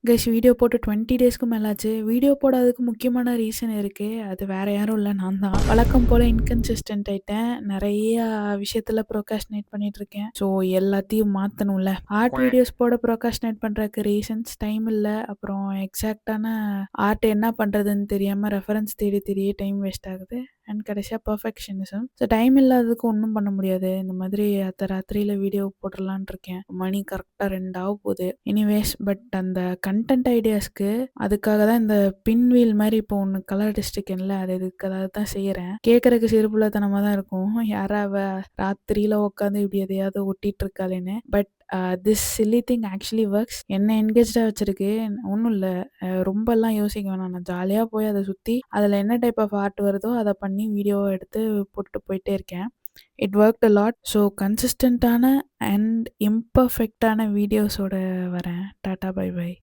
Guys video போட்டு 20 டேஸ்க்கு மேல ஆச்சு. வீடியோ போடாததுக்கு முக்கியமான ரீசன் இருக்கு. அது வேற யாரும் இல்ல நான் தான். வழக்கம் போல இன்கன்சிஸ்டன்ட் ஆயிட்டேன். நெறைய விஷயத்துல ப்ரோக்ராஸ்டினேட் பண்ணிட்டு இருக்கேன். ஸோ எல்லாத்தையும் மாத்தணும்ல. ஆர்ட் வீடியோஸ் போட ப்ரோக்ராஸ்டினேட் பண்றதுக்கு ரீசன்ஸ் டைம் இல்ல. அப்புறம் எக்ஸாக்ட்டான ஆர்ட் என்ன பண்றதுன்னு தெரியாம ரெஃபரன்ஸ் தேடி தேடியே டைம் வேஸ்ட் ஆகுது. அண்ட் கடைசியா பெர்ஃபெக்ஷனிசம். ஸோ டைம் இல்லாததுக்கு ஒண்ணும் பண்ண முடியாது. இந்த மாதிரி அர்த்த ராத்திரியில வீடியோ போட்டுறலாம்னு இருக்கேன். மணி கரெக்ட்டா 2 ஆகப்போகுது. எனிவேஸ் பட் அந்த கன்டென்ட் ஐடியாஸ்க்கு அதுக்காக தான் இந்த பின்வீல் மாரி இப்போ ஒண்ணு கலர் அடிச்சிருக்கேன்ல, அது இதுக்காக தான் செய்றேன். கேட்கறதுக்கு சிறுபிள்ளைத்தனமா தான் இருக்கும். யாரா அவ ராத்திரியில உட்காந்து இப்படி எதையாவது ஒட்டிட்டு இருக்காளேன்னு. But this silly thing actually works. என்ன என்கேஜ்டா வச்சிருக்கு. ஒண்ணும் இல்ல. ரொம்பலாம் யோசிக்க வேணாம். நான் ஜாலியா போய் அத சுத்தி அதுல என்ன டைப் ஆஃப் ஆர்ட் வருதோ அத பண்ணி வீடியோவா எடுத்து போட்டுட்டு போயிட்டே இருக்கேன். It worked a lot. So கன்சிஸ்டன்ட்டான அண்ட் இம்பர்ஃபெக்ட்டான வீடியோஸோட வரேன். டாட்டா பை பை.